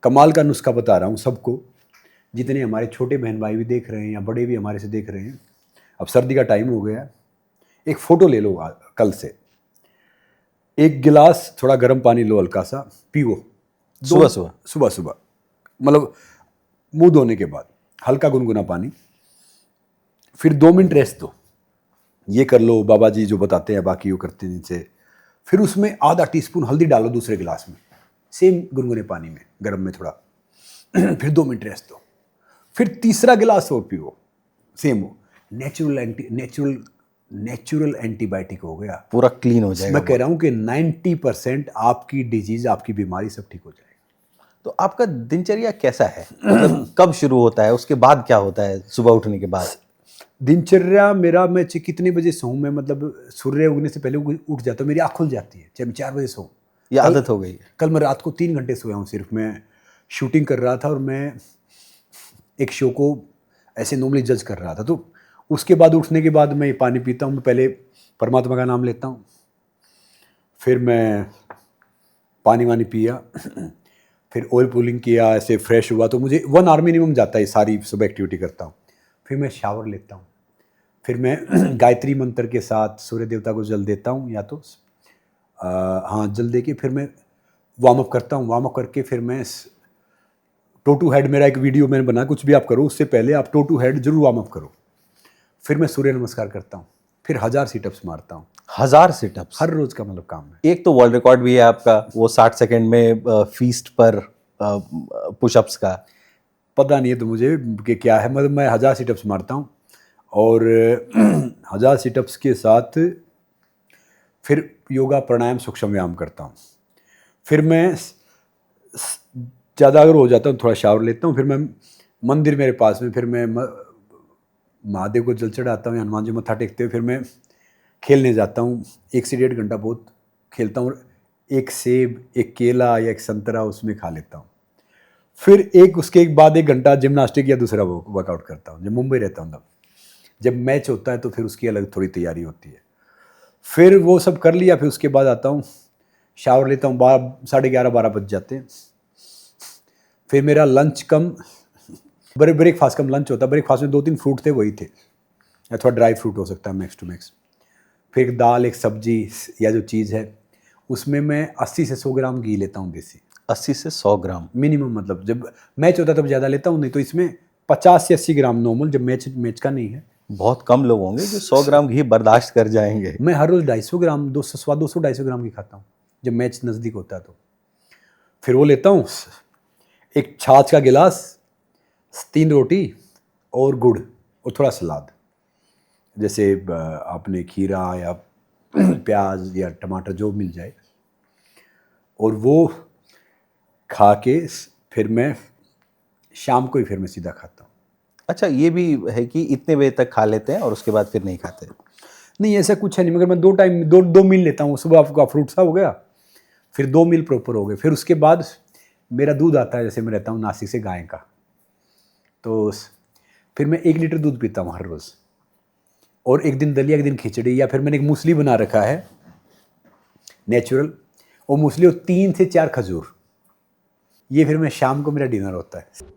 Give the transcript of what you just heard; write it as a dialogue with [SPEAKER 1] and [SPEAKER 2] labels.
[SPEAKER 1] कमाल का नुस्खा बता रहा हूँ सबको, जितने हमारे छोटे बहन भाई भी देख रहे हैं या बड़े भी हमारे से देख रहे हैं। अब सर्दी का टाइम हो गया, एक फ़ोटो ले लो कल से, एक गिलास थोड़ा गर्म पानी लो, हल्का सा पियो
[SPEAKER 2] सुबह सुबह
[SPEAKER 1] सुबह सुबह, मतलब मुंह धोने के बाद हल्का गुनगुना पानी, फिर 2 मिनट रेस्ट दो। ये कर लो, बाबा जी जो बताते हैं बाकी वो करते हैं जिनसे। फिर उसमें आधा टीस्पून हल्दी डालो दूसरे गिलास में, सेम गुनगुने पानी में, गर्म में थोड़ा। फिर 2 मिनट रेस्ट दो, फिर तीसरा गिलास और पियो, सेम हो। नेचुरल एंटीबायोटिक हो गया,
[SPEAKER 2] पूरा क्लीन हो जाएगा।
[SPEAKER 1] मैं कह रहा हूँ कि 90% आपकी डिजीज, आपकी बीमारी सब ठीक हो जाएगी।
[SPEAKER 2] तो आपका दिनचर्या कैसा है, मतलब कब शुरू होता है, उसके बाद क्या होता है सुबह उठने के बाद?
[SPEAKER 1] दिनचर्या मेरा, मैं कितने बजे सोऊं, मैं मतलब सूर्य उगने से पहले उठ जाता हूँ, मेरी आँख खुल जाती है, चाहे मैं 4 बजे सोऊं।
[SPEAKER 2] ये आदत हो गई है।
[SPEAKER 1] कल मैं रात को 3 घंटे सोया हूँ सिर्फ। मैं शूटिंग कर रहा था और मैं एक शो को ऐसे नॉर्मली जज कर रहा था, तो उसके बाद उठने के बाद मैं पानी पीता हूँ। मैं पहले परमात्मा का नाम लेता हूँ, फिर मैं पानी वानी पिया, फिर ऑयल पुलिंग किया, ऐसे फ्रेश हुआ, तो मुझे 1 आवर मिनिमम जाता है, सारी सुबह एक्टिविटी करता हूँ। फिर मैं शावर लेता हूँ, फिर मैं गायत्री मंत्र के साथ सूर्य देवता को जल देता हूँ, या तो हाँ जल दे के फिर मैं वार्म अप करता हूँ। वार्म अप करके फिर मैं टो टू हेड, मेरा एक वीडियो मैंने बना, कुछ भी आप करो उससे पहले आप टो टू हेड जरूर वार्म अप करो। फिर मैं सूर्य नमस्कार करता हूँ, फिर 1000 सिटअप्स मारता हूँ।
[SPEAKER 2] 1000 सिटअप्स
[SPEAKER 1] हर रोज का मतलब काम है।
[SPEAKER 2] एक तो वर्ल्ड रिकॉर्ड भी है आपका, वो 60 सेकंड में फीस्ट पर पुशअप्स का।
[SPEAKER 1] पता नहीं है तो मुझे कि क्या है, मतलब मैं 1000 सिटअप्स मारता हूँ, और 1000 सिटअप्स के साथ फिर योगा प्राणायाम सूक्ष्म व्यायाम करता हूँ। फिर मैं ज़्यादा अगर हो जाता हूँ थोड़ा शावर लेता हूँ, फिर मैं मंदिर मेरे पास में, फिर मैं महादेव को जल चढ़ाता हूँ, हनुमान जी मत्था टेकते हुए फिर मैं खेलने जाता हूँ। 1 से 1.5 घंटा बहुत खेलता हूँ। एक सेब, एक केला या एक संतरा उसमें खा लेता हूँ। फिर उसके एक बाद 1 घंटा जिम्नास्टिक या दूसरा वर्कआउट करता हूँ। जब मुंबई रहता हूँ तब, जब मैच होता है तो फिर उसकी अलग थोड़ी तैयारी होती है। फिर वो सब कर लिया, फिर उसके बाद आता हूँ, शावर लेता हूँ, 11:30-12 बज जाते हैं। फिर मेरा लंच कम, ब्रेकफास्ट कम लंच होता है। ब्रेकफास्ट में 2-3 फ्रूट थे, वही थे, या थोड़ा ड्राई फ्रूट हो सकता है मैक्स टू मैक्स। फिर एक दाल, एक सब्जी या जो चीज़ है उसमें मैं 80 से 100 ग्राम घी लेता हूँ देसी।
[SPEAKER 2] 80 से 100 ग्राम
[SPEAKER 1] मिनिमम, मतलब जब मैच होता है तब ज़्यादा लेता हूँ, नहीं तो इसमें 50 से 80 ग्राम नॉर्मल, जब मैच का नहीं है।
[SPEAKER 2] बहुत कम लोग होंगे जो 100 ग्राम घी बर्दाश्त कर जाएंगे।
[SPEAKER 1] मैं हर रोज़ 250 ग्राम, 200-250 ग्राम घी खाता हूँ जब मैच नज़दीक होता है तो। फिर वो लेता हूँ, एक छाछ का गिलास, 3 रोटी और गुड़ और थोड़ा सलाद, जैसे आपने खीरा या प्याज या टमाटर जो मिल जाए, और वो खा के फिर मैं शाम को ही फिर मैं सीधा खाता हूँ।
[SPEAKER 2] अच्छा, ये भी है कि इतने बजे तक खा लेते हैं और उसके बाद फिर नहीं खाते?
[SPEAKER 1] नहीं, ऐसा कुछ है नहीं, मगर मैं 2 टाइम 2 मील लेता हूँ। सुबह आपका फ्रूट सा हो गया, फिर 2 मील प्रॉपर हो गए। फिर उसके बाद मेरा दूध आता है, जैसे मैं रहता हूँ नासिक से, गाय का, तो फिर मैं 1 लीटर दूध पीता हूँ हर रोज़, और एक दिन दलिया, एक दिन खिचड़ी, या फिर मैंने एक मूसली बना रखा है नेचुरल, और मूसली और 3 से 4 खजूर। ये फिर मैं शाम को मेरा डिनर होता है।